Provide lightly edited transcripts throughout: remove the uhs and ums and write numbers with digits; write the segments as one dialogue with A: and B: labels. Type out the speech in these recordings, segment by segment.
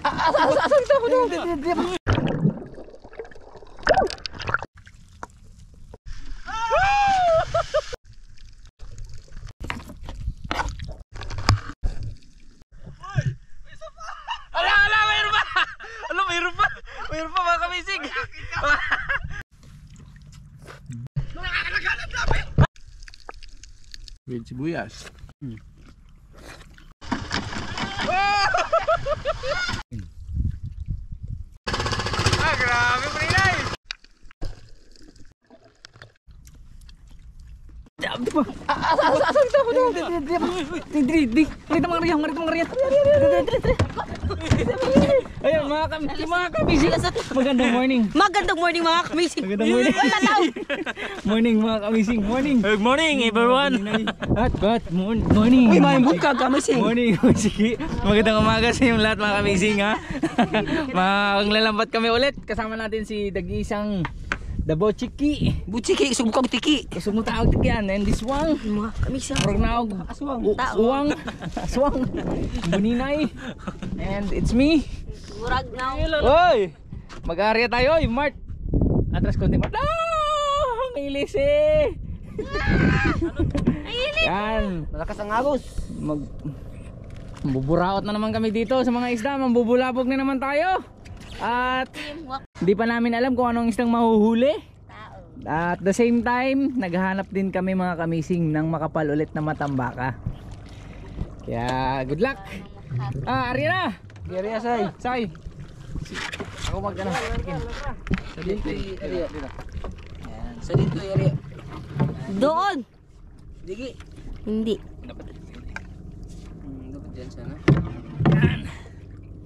A: Asan ito ako doon?
B: Ala, mayroon pa! Ala, mayroon pa! Mayroon pa mga kamisig!
A: With sibuyas.
B: Grabe po nilay!
A: Asan ito ako doon? Marita mga riyan. Ayan mga kamisig. Magandang morning.
C: Magandang morning mga kamisig.
A: Magandang morning. Morning mga kamisig. Morning.
B: Good morning everyone!
A: Good morning.
C: Uy, may bukag kamisig.
A: Morning. Sige. Magandang umaga sa inyong lahat mga kamising ha. Maglalambat kami ulit. Kasama natin si Dag-isang Dabo Chiki.
C: Buchiki, subukang tiki.
A: Sumutawag yan. And this one.
C: Mga kamisig.
A: Prognaog.
C: Aswang.
A: Uwang. Aswang. Buninay. And it's me.
C: Murag na.
A: Oy! Mag-aarya tayo. Mart. Atras konti. Mart. Ang ilis eh. Yan.
C: Malakas ang agos.
A: Buburaot na naman kami dito sa mga isda. Mambubulabog na naman tayo. At hindi pa namin alam kung anong isdang mahuhuli. At the same time, naghahanap din kami mga kamising ng makapal ulit na matambaka. Kaya good luck. Arya na.
C: Geriya say.
A: Say. Ako mag-ano.
C: Sa dito area. Yan, sa dito area. Doon. Digi. Hindi. Dapat dyan sana.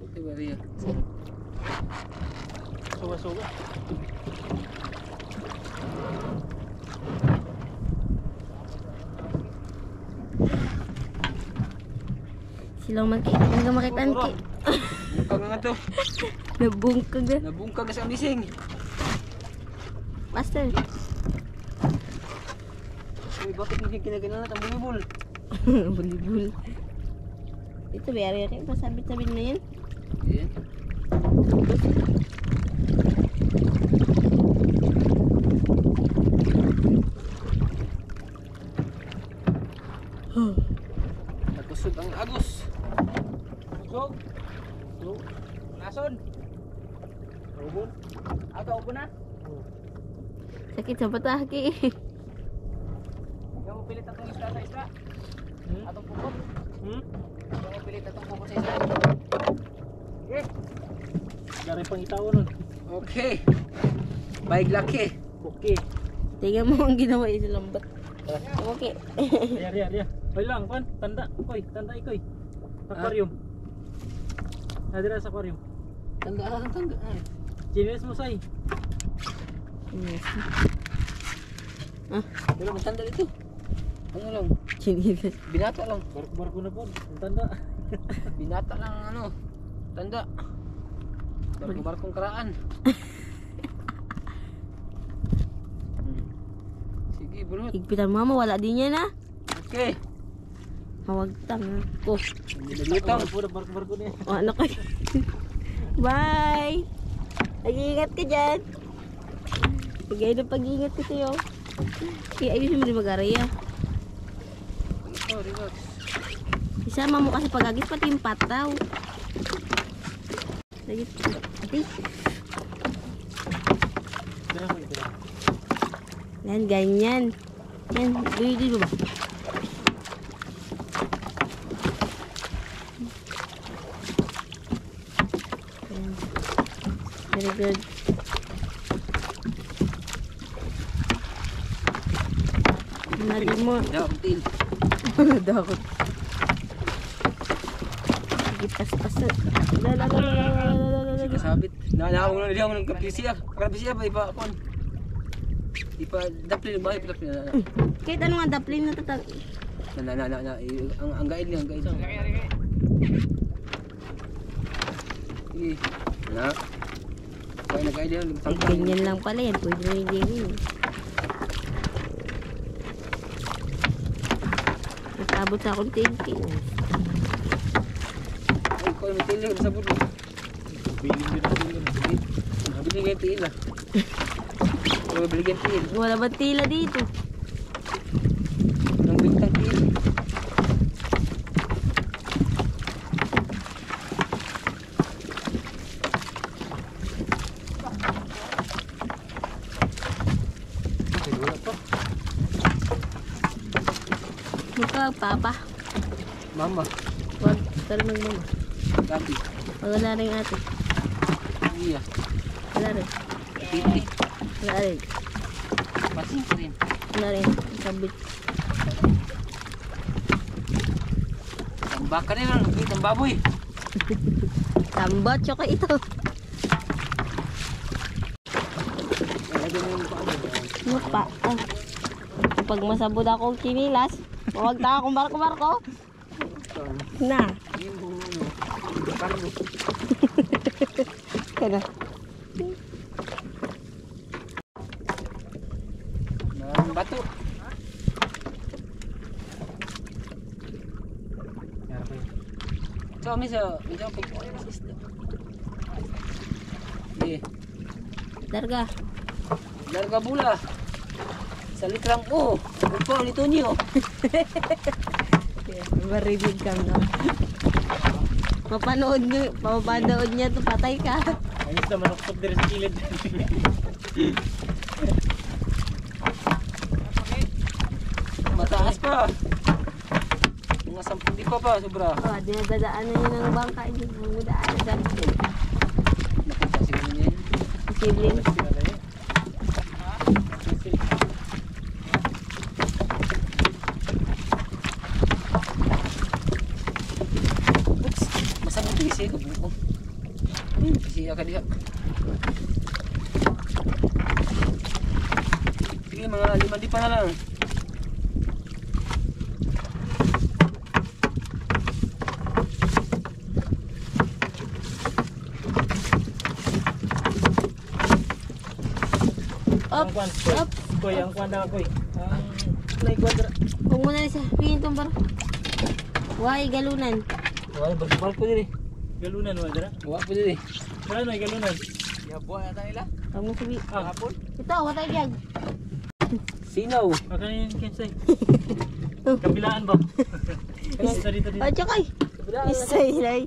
C: Ito area.
A: Suga-suga.
C: Silang makitaan ki.
B: Bungkag nga to.
C: Nabungkag na.
B: Nabungkag sa mising.
C: Master.
B: Uy, bakit hindi kinagana na bulibul?
C: Bulibul. Ito ba area kayo? Pasabit-sabit na yan.
B: Yan. Nagkusog ang agos.
A: Kusog. Nason. Ubon. Aga ubon na.
C: Sakit sa pataki.
A: Yung pilit atong isda sa isda. Atong pupot. Yung pilit atong pupot sa isda. Okay. Dari pang itaw nun.
B: Okay. Bye laki.
A: Okay.
C: Tingnan mo ang ginawa yung lambat. Okay.
A: Riya. Hoy lang, pan, tanda. Tanda ikoy. Aquarium. Nadira sa aquarium.
B: Tanda.
A: Chinis mo say.
C: Yes.
B: Pero tanda dito. Ano lang?
C: Chinilas.
B: Binata lang.
A: Barko na po. Tanda.
B: Binata lang ano. Tanda. Barkong karaan. Sige, bro.
C: Higpitan mo mama, wala din yan ha.
B: Okay.
C: Hawagtang ko.
B: Nilutang.
A: Barko niya.
C: O ano kayo. Bye. Mag-iingat ka dyan. Pagay na pag-iingat ko sa'yo. Kaya ayusin mo rin mag-araya.
B: Relax.
C: Isama mo kasi pag-agis pati yung pataw. Lagi pati. Yan, ganyan. Yan, duy ba? Yan. Very good. Nari mo.
B: Daktil.
C: Dakot. Sige, pas-pas.
B: Sige, sabit. Naawag na diyan ng kapisiya. Kapisiya ba iba kon. Ipa daplin ba ipa daplin na.
C: Kahit ano nga daplin na tatag.
B: Ang guide niya, ang guide. Sige. Na. Kaya na guide yan.
C: Ganyan lang pala yan. Pwede na hindi yun. Natabot sa akong tinti.
B: Ay, ko may tili sa bulo. Nabili kayo tiil ah. Nabili kayo tiil.
C: Wala ba tila dito?
B: Nang bintang tiil. Wala pa.
C: Huwag papa.
B: Mama.
C: Huwag ka rin magmama.
B: Gabi.
C: Wala rin ate.
B: Iya.
C: Wala rin.
B: Titi.
C: Wala rin.
B: Pasing ko rin.
C: Wala rin. Kabit.
B: Ang baka rin lang. Ang baboy.
C: Tambot. Tsaka ito. Lupa. Ah. Kapag masabod akong kinilas, huwag na akong barko-barko. Na. Kaya na.
B: Ang bato. So, misa, pag-assist. Iya.
C: Darga.
B: Larga bula. Sa litrang o. Upo, nito niyo.
C: Maribig ka na. Mapanood niya to, patay ka.
A: Ayos na manuktok din sa kilid.
B: Mataas pa. Mga 10 di pa pa, sobra.
C: Oh, dinadadaanan niya ng bangka. Hindi mo daan.
B: Nakita siguro niya.
C: Sibling.
B: Masabot yung isi. Isi ka diha. Sige, mga 5 di pa na lang.
C: Up, up.
A: Koy, ang kwan na koy. May kwadra.
C: Huwag mo na sa pintong bar. Why, galunan.
B: Wala, bagpal ko din eh.
A: Galunan wa dira.
B: Wala po din eh.
A: Wala na galunan.
B: Yabuan yata nila.
C: Huwag mo sabi.
B: Hapon.
C: Ito, watay biyag.
B: Sinaw.
A: Pakanin kinsay. Kabilaan ba? Dito dito.
C: Oh, tsakay. Isay, lay.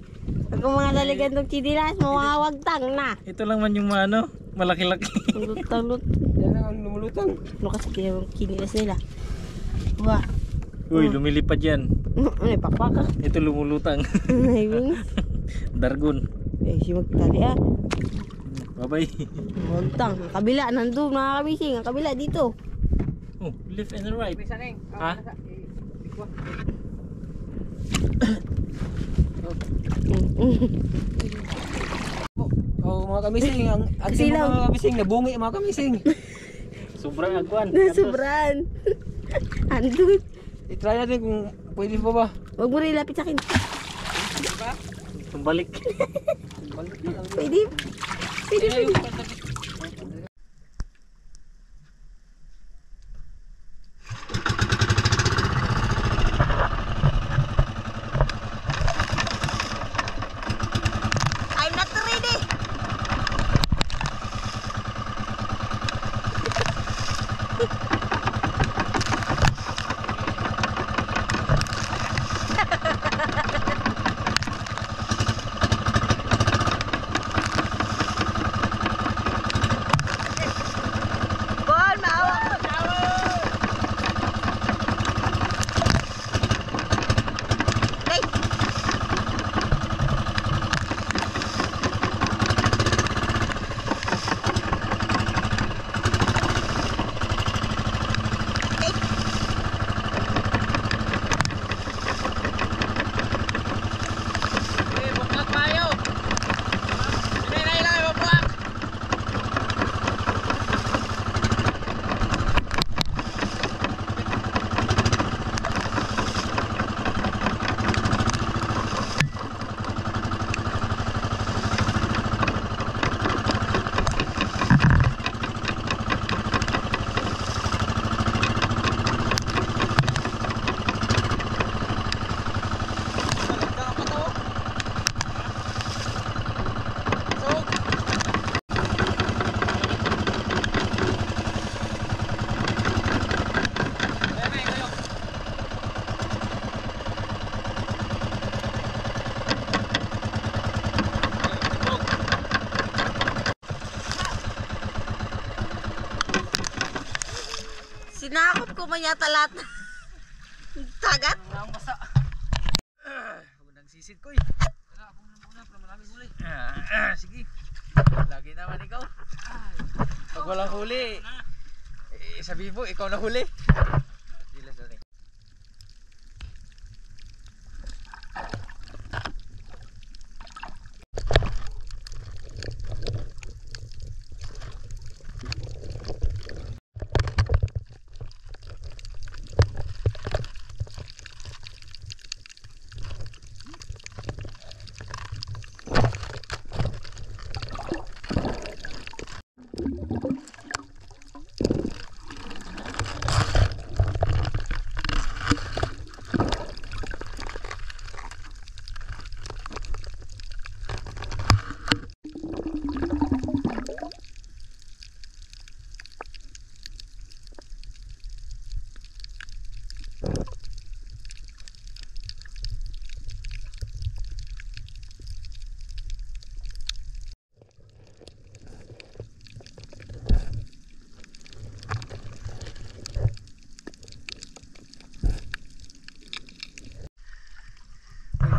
C: Ako mga laligan ng chinilas, mga wagtang na.
A: Ito lang man yung ano, malaki-laki.
C: Lut.
B: Yan lang ang lumulutang.
C: Ano kasi yung chinilas nila? Wah.
A: Uy, lumilipad yan.
C: Ano, pakpak ka?
A: Ito lumulutang.
C: May wings.
A: Dargon.
C: Eh, si magtali ah.
A: Bye-bye.
C: Wagtang. Ang kabila, nandun mga kamising. Ang kabila dito.
A: Oh, left and right. Ha?
B: Oh, mga kamising, ang
C: Silaw.
B: mga kamising, nabungi mga kamising.
A: Sobrang agwan.
C: Nasubran. Andun.
B: I-try natin kung pwede pa ba.
C: Huwag mo rin lapit sa akin.
A: Tumbalik.
C: Pwede. Pwede. I'm not ready. Sinakop ko man yata lahat. Tagat.
B: Ang basa.
A: Unang sisid ko eh.
B: Tara, ako muna para maraming huli.
A: Sige. Lagi naman ikaw. Pag walang huli, sabihin mo, ikaw na huli.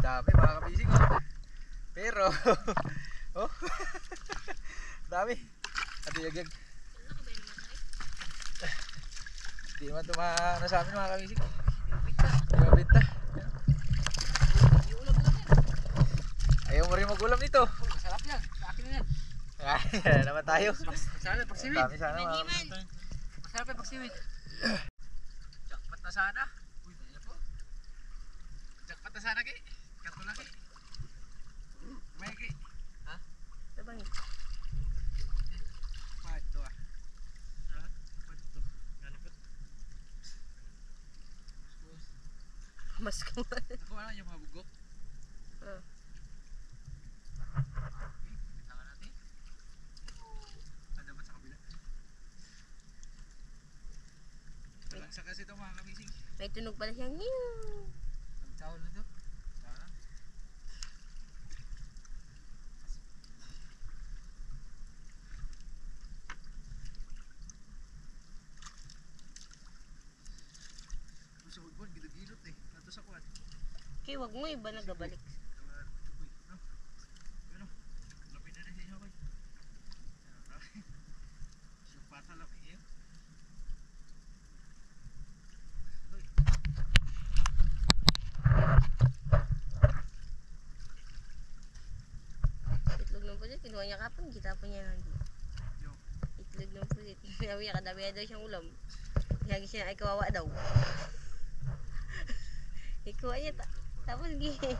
A: Dami mga kabising oh. Pero oh. Dami. Ati yagag. Di man tumana sa amin mga kabising. Binta. Ayaw mo rin mag-ulam nito.
B: Masarap yan. Sa akin na yan.
A: Ay, naman tayo.
B: Masarap yung pagsiwit.
A: Dami sana mga kabising.
B: Masarap yung pagsiwit.
A: Jackpot na sana. Uy, dahil po. Jackpot na sana kay. Kato na kay. May kay. Ha?
C: Sabang.
A: Pato ah. Ha? Pato. Ganipot.
C: Mas kuman.
A: Ako ano yung mga bugok. Bitangan natin. Ada ba sa kabila? Talangsa kasi ito mga kamising.
C: May tunog pala siyang meow.
A: Ang tawag na ito. Sana. Kung sa woodboard, gilot-gilot eh. Nato sa kuwan.
C: Okay, wag mo iba nagabalik. Itlog ng pusit, kinuha niya kapon, kita pa niya lagi. Itlog ng pusit, sabi niya kadami daw siyang ulam. Lagi siya ay kawawa daw. Ikuha niya tapos gini.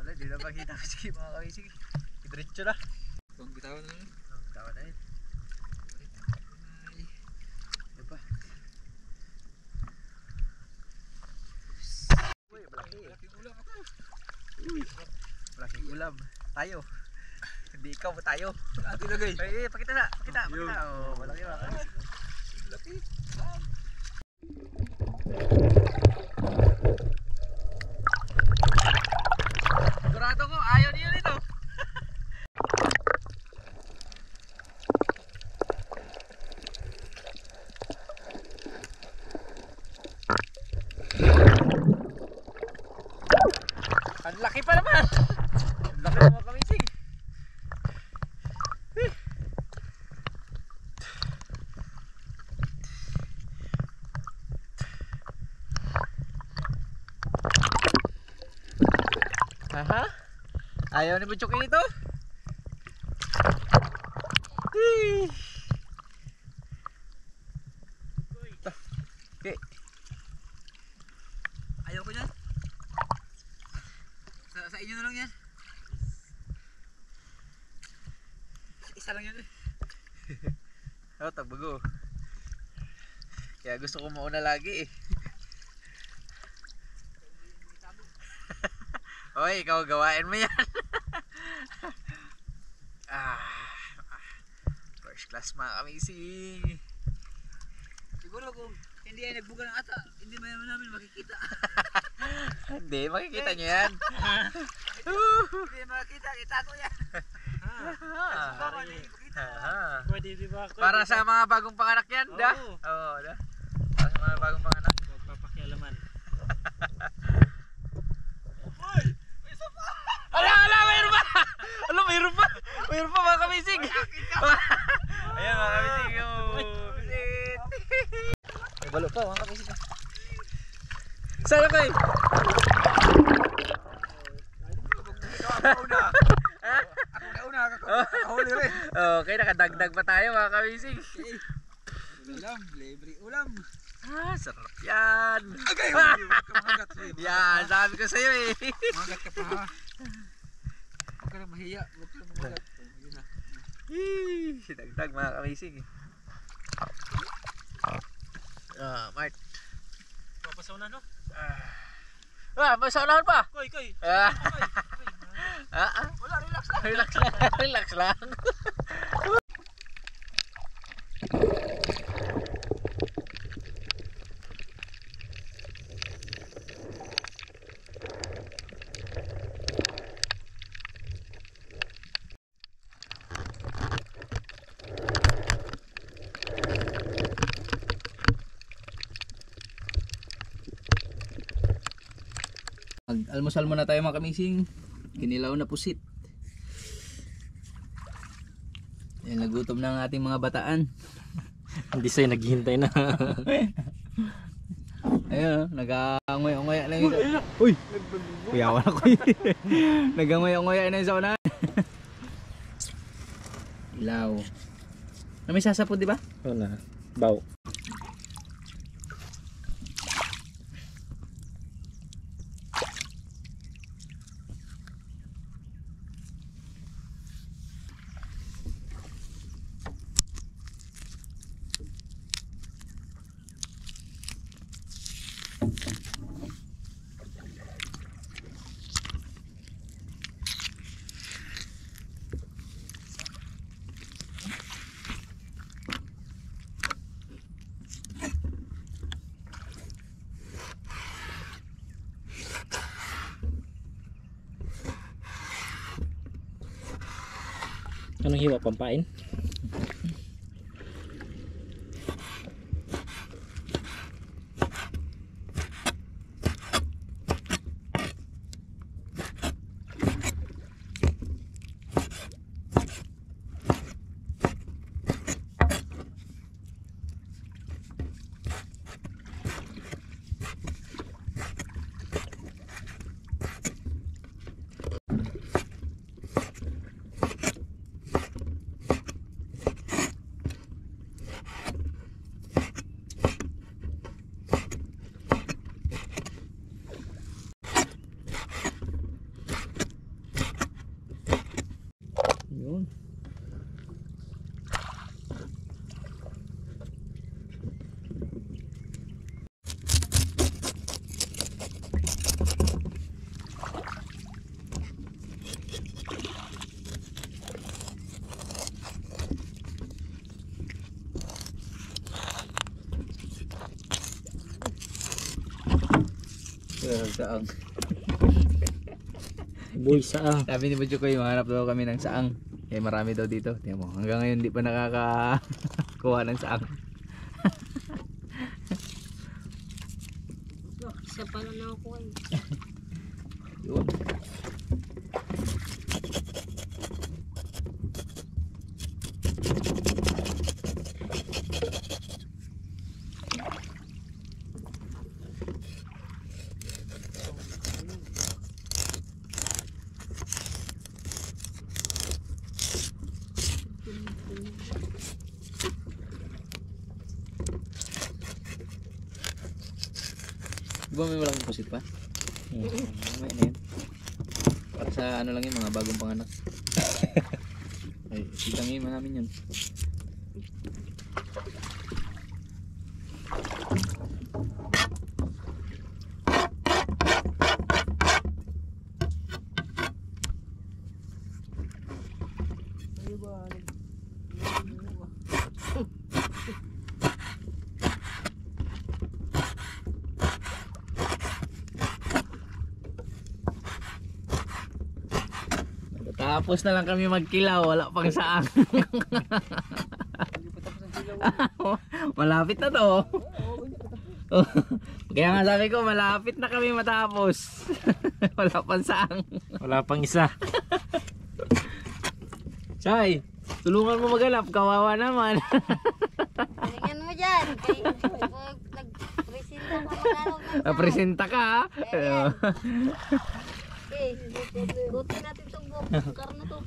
A: Wala, di na makita ko. Sige mga kami, sige. Diretso na. Kung bitawan na yun. Bitawan na yun. Ay. Ano ba? Uy, malaking ulam ako. Uy, malaking ulam. Tayo. Hindi ikaw, tayo. Ate lagay. Ay, pakita na. Pakita. Oh, malaki ba? Malaki. Sigurado ko, ayaw niyo nito. Ang laki pa naman. Ang laki ng mga kamising. Aha. Ayaw ni Butchokin ito. Okay. Ayaw ko niyan.
D: inyo na lang yan. Isa lang yan eh.
E: Oh, tabago. Kaya gusto ko mauna lagi eh. Oy, ikaw gawain mo yan. First class mga kamising.
D: Siguro kung hindi ay nagbuga ng ata, hindi namin makikita.
E: Hindi, makikita nyo yan.
D: Hindi makikita, kita ko yan.
B: Pwede di ba?
E: Para sa mga bagong panganak yan, da? Oo, da. Para sa mga bagong panganak.
B: Magpapakialaman.
E: Ala, mayroon pa! Ala, mayroon pa! Mayroon pa mga kamising! Ayan mga kamising, visit! May balo pa mga kamising. Saan ako eh?
D: Ako na, kakahuli rin.
E: Okay, nakadagdag pa tayo mga kamising.
D: Ulam, libre ulam.
E: Sarap yan!
D: Agay, huwag ka mahagat.
E: Yan, sabi ko sa'yo eh.
D: Mahagat ka pa ha. Huwag ka lang mahiya, huwag ka lang mahagat. Yun na.
E: Dagdag mga kamising. Mart.
B: Papasaw na no?
E: May saunahan pa!
B: Koy!
D: Wala, relax lang.
E: Relax lang, relax lang. Mag-almusal muna tayo mga kamising. Kinilaw na pusit. Ayan, nagutom na ang ating mga bataan.
B: Hindi sa'yo naghihintay na.
E: Ayun, nag-angoy-angoy lang yung isa. Uy! Kuyawan ako yun. Nag-angoy-angoy na yung isa unahan. Ilaw. Na may sasapod, di ba?
B: Oo na. Baw. Anong hiwa, pampain?
E: Yun. Saang.
B: Boy, saang.
E: Sabi ni Budyo ko yung hanap daw kami ng saang. Eh marami daw dito. Tingnan mo, hanggang ngayon di pa nakakakuha ng saang.
C: Isa pa lang nakukuha.
E: Yun. Di ba may walang pusit pa? May na yun.
A: Nasa ano lang yun, mga bagong panganak. Ay, sitangin namin yun. Tapos na lang kami magkilaw, wala pang saang. Malapit na to. Kaya nga sabi ko, malapit na kami matapos. Wala pang saang.
E: Wala pang isa.
A: Chay, tulungan mo maghanap, kawawa naman.
C: Tingnan mo dyan. Nag-presenta ka maghanap.
A: Presenta ka ha.
C: Okay, gutin natin itong kar na to.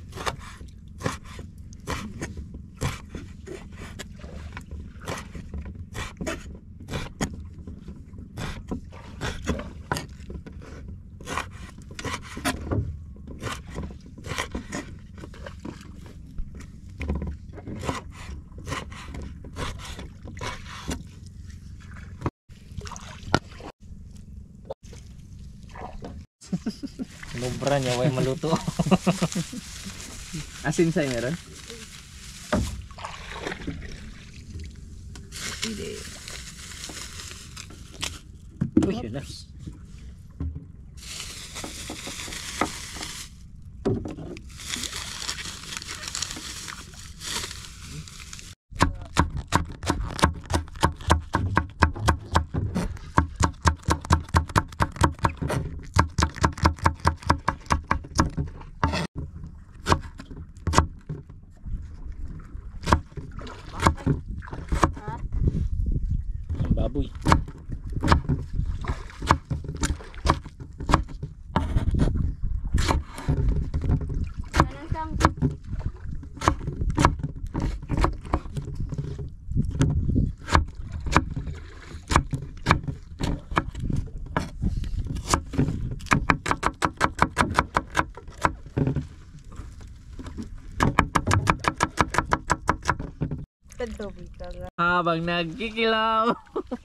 E: Sinubra niya, way maluto.
A: Asin sa'yo meron? Hindi.
E: Uy, yun na. Baboy.
C: Anong sang? Kadobi ka nga.
A: Habang nagkikilaw,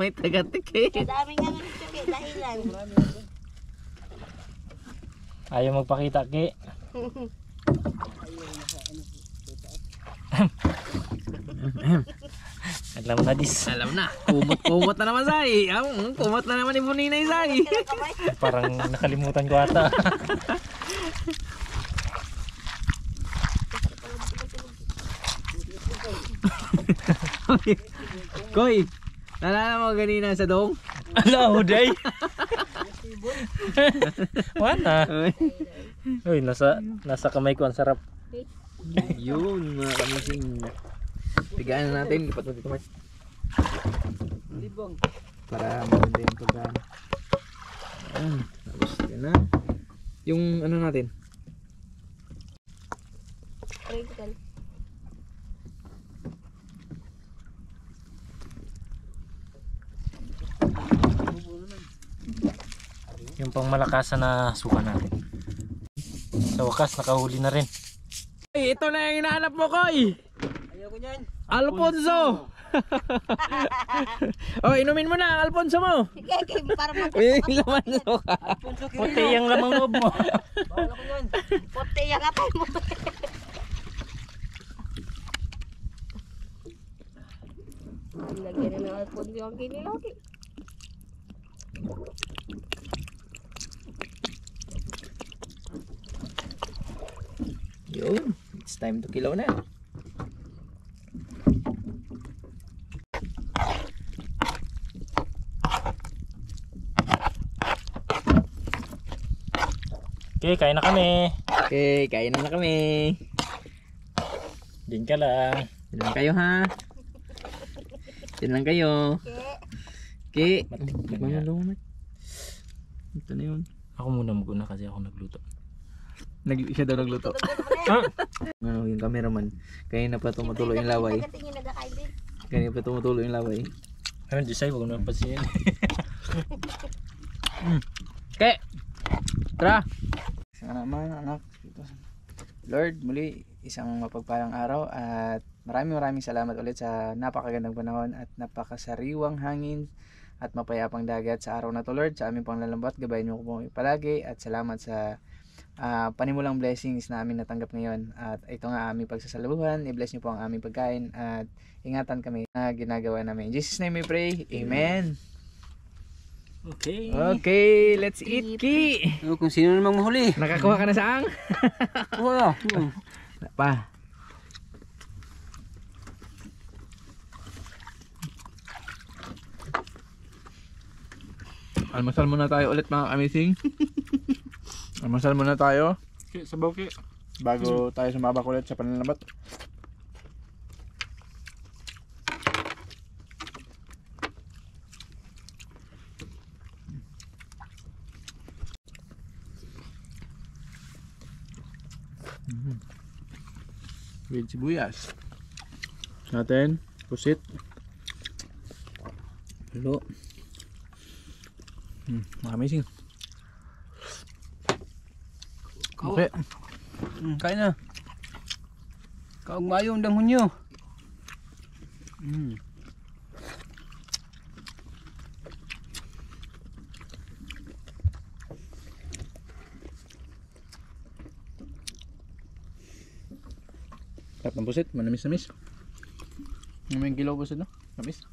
A: may taga-tikit.
C: Kadami nga ng tsuki dahilan.
E: Ayaw magpakita, Ki. Alam na dis.
A: Alam na, kumot na naman Sai. Kumot na naman ni Buninay Sai.
E: Parang nakalimutan ko ata.
A: Koy, nalala mo ganina sa dong?
E: Ala, huday. Wana. Uy, nasa kamay ko ang sarap.
A: Yun mga kamising. Tigaan na natin, lipat mo dito Mars. Para maganda yung pagkaan. Ayan, tapos yun na. Yung ano natin?
C: Critical.
E: Yung pang malakasan na suka natin. Sa wakas, nakahuli na rin.
A: Ay, ito na yung hinahanap mo, Koy!
B: Ayaw ko niyan.
A: Alfonso! Oh, inumin mo na, Alfonso mo!
C: Sige, para
A: Yung laman mo ka.
E: Puti yung lamang loob mo.
B: Bawal ako niyan.
C: Puti yung atay mo. Lagyan na ng Alfonso yung kinilaki.
A: Yun, it's time to kilaw na.
E: Okay, kain na kami.
A: Okay, kain na kami.
E: Diyan ka lang.
A: Diyan lang kayo ha. Diyan lang kayo. Okay.
E: Matikman
A: Tikman
E: nga.
A: mo lang, Mat. Ito na yun.
E: Ako muna maguna kasi ako nagluto.
A: Siya daw nagluto. Ano yung cameraman. Kanina pa tumutulo yung laway. Kanina pa tumutulo yung laway.
E: Ayun, Jisay, huwag na pansinin.
A: Okay. Tara. naman anak. Lord, muli isang mapagpalang araw at maraming salamat ulit sa napakagandang panahon at napakasariwang hangin at mapayapang dagat sa araw na to, Lord. Sa aming panglalambot, gabayan niyo po palagi at salamat sa panimulang blessings na aming natanggap ngayon. At ito nga aming pagsasaluhan, i-bless niyo po ang aming pagkain at ingatan kami na ginagawa namin. In Jesus' name we pray, Amen. Okay, let's eat, Ki.
B: Kung sino namang mahuli.
A: Nakakuha ka na saang?
B: Oo.
A: Pa. Almasal muna tayo ulit mga amazing. Almasal muna tayo.
D: Sabaw ki.
A: Bago tayo sumabak ulit sa panlalambot. With sibuyas. Natin, pusit. Hello. Amazing. Okay.
B: Kain na. Kaong mayo ang dahon nyo.
A: Sarap ng pusit, manamis-namis. May kilo pusit, no? Namis.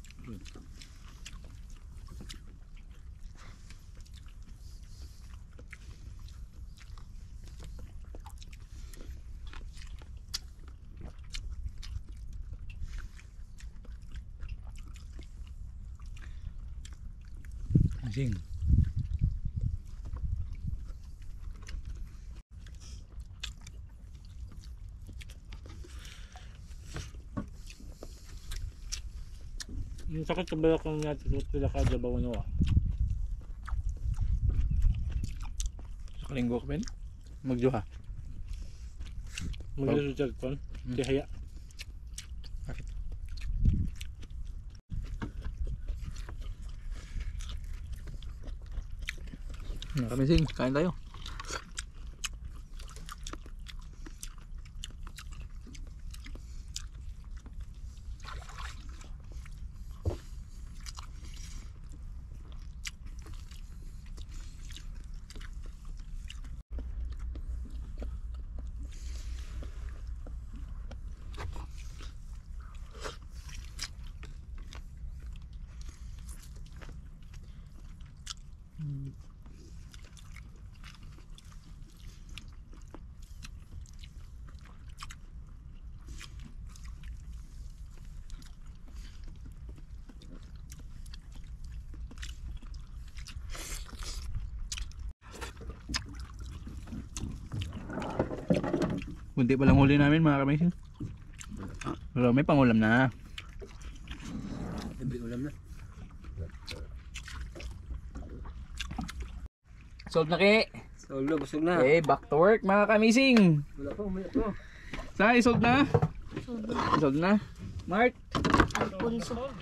A: Amazing.
D: Yung sakit sa balakang natin, sila ka dabaw no.
A: Sa kalinggo ka, Ben? Magjuha.
D: Maglaso sa kon, tihaya.
A: Amazing, kain tayo. Kunti pa lang huli namin mga kamaisin. Pero may pangulam na.
B: Libre ulam na.
A: Solve na Ki.
B: Solve na, busog na.
A: Okay, back to work mga kamising.
B: Wala pa, umaya pa.
A: Say, solve na? Solve na. Mart?
C: Alfonso.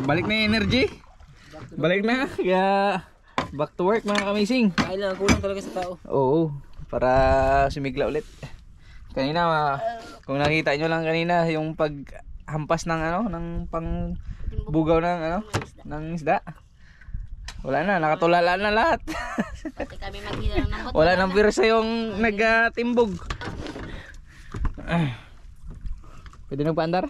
A: Balik na yung energy. Balik na. Kaya back to work mga kamising.
B: Kain lang, kulang talaga sa tao.
A: Oo, para sumigla ulit. Kanina, kung nakita nyo lang kanina yung paghampas ng ano, ng pangbugaw ng ano, ng isda. Wala na, nakatulala na lahat.
C: Pati kami maghila ng nambot.
A: Wala nang pirsa yung nagtimbog. Pwede nagpaandar?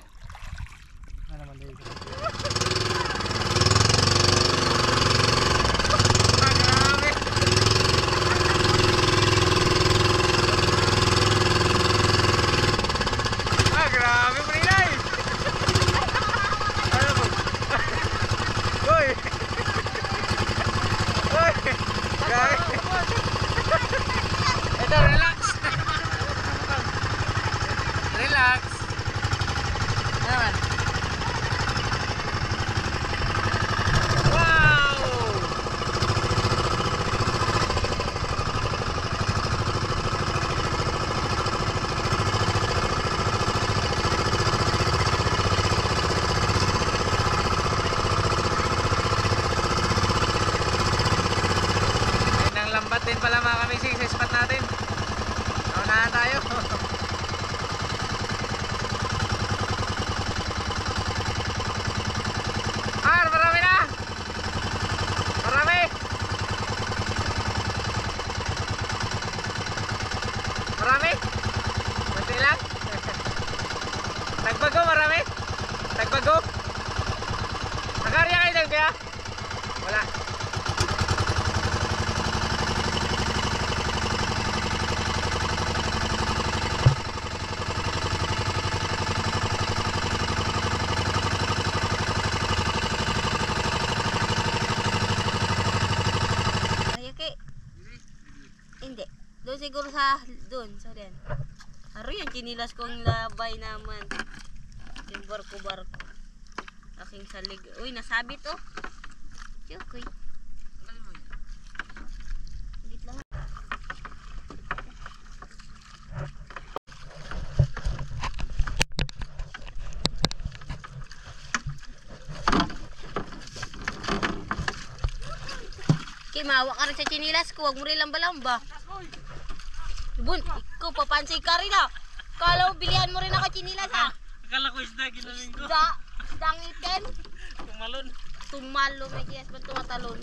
E: Grabe po ninay! Ano po? Uy! Uy! Grabe! Ito, relax! Relax!
C: siguro sa doon, sa riyan. Aro yan, chinilas kong labay naman. Yung barko-barko. Aking salig. Uy, nasabit oh. Okay. Higit lang. Okay, mahawa ka rin sa chinilas ko. Huwag mo rin lamba-lamba. Bun, ikaw papansin ka rin ah. Kala mo bilihan mo rin ako chinilas ah.
E: Akala ko isda ginaling ko.
C: Isdang iken.
E: Tumalon.
C: Tumalo may kiyas pa tumatalon.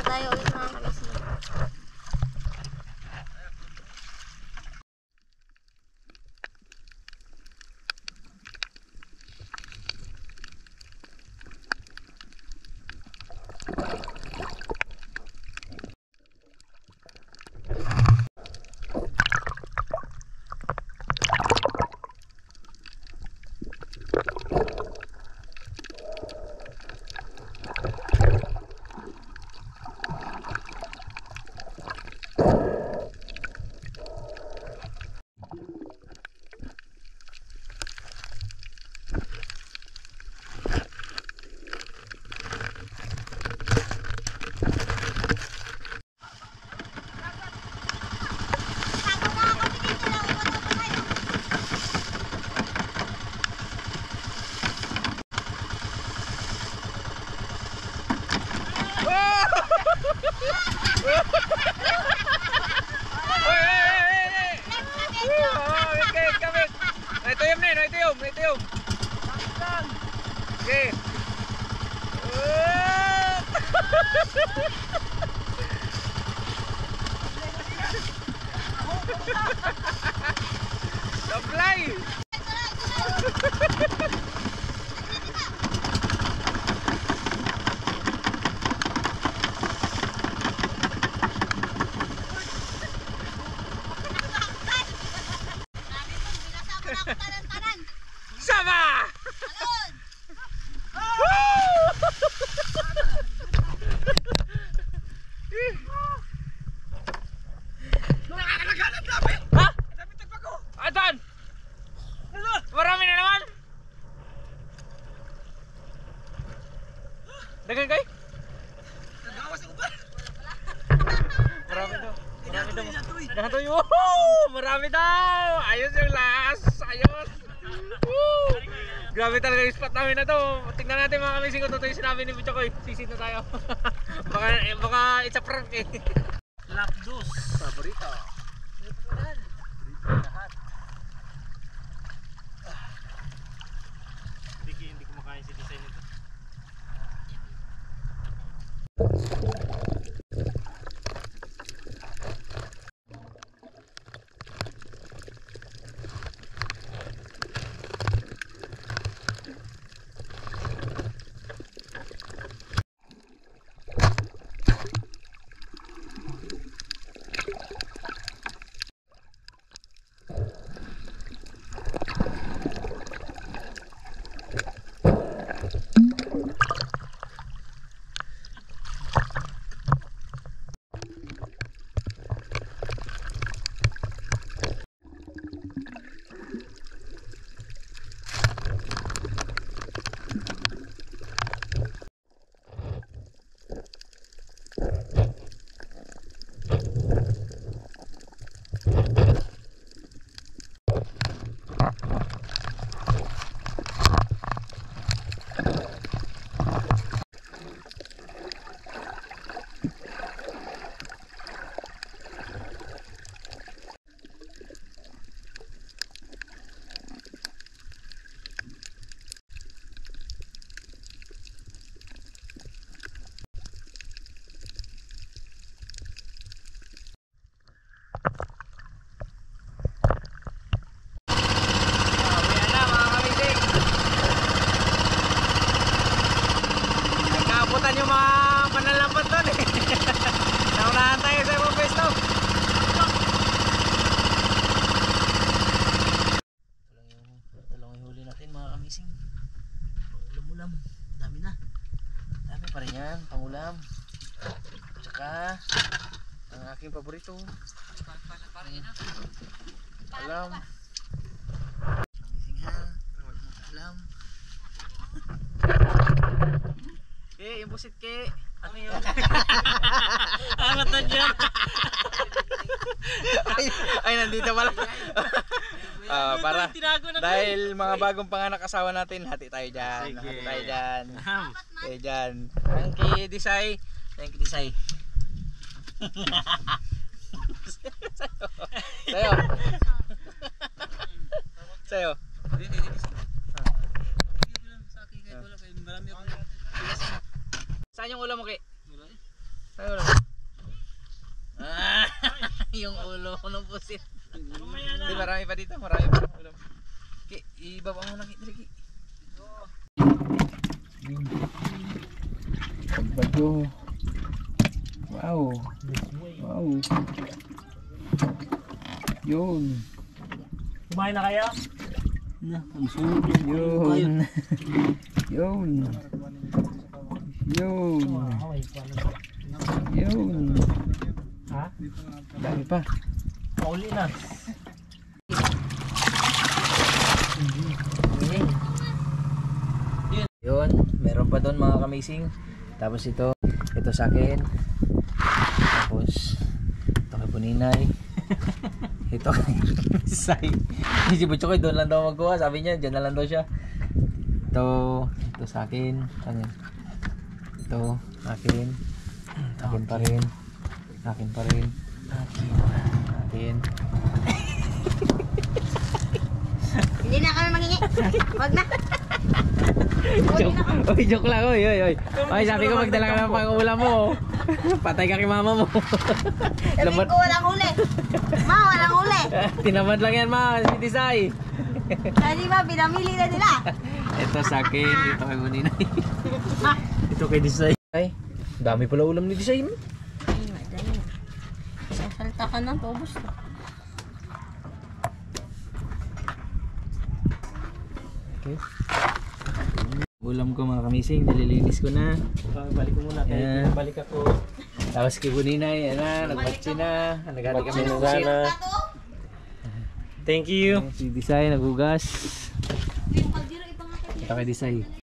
C: Tayo ulit mga kamising.
E: Okay. Sablay. Sama! Ha? Atan! Marami na naman! Dagan kay? Marami daw. Marami daw. Dagan to yun. Marami daw! Ayos yung last! Ayos! Woo! Grabe talaga yung spot namin na to. Tingnan natin mga kamising kung totoo yung sinabi ni Butchokoy. Sisid na tayo. baka it's a prank eh. Lapdos. Paborito. Lahat. Hindi ko makain si design nito. kamising. Ulam-ulam. Dami na. Dami pa rin yan. Pangulam. Tsaka ang aking paborito. Alam. Kamising ha. Pero wag mo alam. Yung pusit ke. Ano yun?
C: Amat na dyan.
E: ay nandito pala. Para dahil mga bagong panganak asawa natin, hati tayo dyan. Hati tayo dyan. Tayo dyan. Thank you, Disay. Thank you, Disay. Sayo. Sayo. Saan yung ulo mo, Ki? Saan yung ulo mo? Yung ulo ng pusit. Di, marami pa dito, marami pa ulo. Ki, ibaba mo na, Ki. Ki.
A: Pagbago. Wow. Wow. Yun.
D: Kumain na kayo?
A: Yun. Yun. Yun. Yun.
D: Ha?
A: Dami pa.
D: Pauli na.
E: Yun, meron pa doon mga kamising. Tapos ito sa akin. Tapos ito kay Buninay. Ito kay Sai. Si Butchoy doon lang daw magkuha. Sabi niya, dyan na lang daw siya. Ito sa akin. Ano yun? Ito, akin. Akin pa rin. Akin pa rin. Akin.
C: Hindi na kami mangingi. Wag na.
A: Joke lang. Oy. Oy, sabi ko magdala ka ng pang-ulam mo. Patay ka kay mama mo.
C: Sabi ko walang huli. Ma, walang huli.
A: Tinamad lang yan, ma. Si Tisay.
C: Kasi ba, pinamili na nila.
E: Ito sa akin. Ito kay Buninay. Ito kay Disay. Ay, dami pala ulam ni Disay.
C: Ay, madali. Sasalta ka na, paubos na.
E: Okay. Ulam ko mga kamising, nililinis ko na.
D: Balik ko muna.
E: Yan.
D: Balik ako.
E: Tapos kay Buninay, yan na, nagmatsi na. Naghati kami ng
D: Sana.
E: pusit.
D: Thank you.
E: Si Disay, nagugas.
C: Yung kaldero, ipangakit.
E: Ito kay Disay.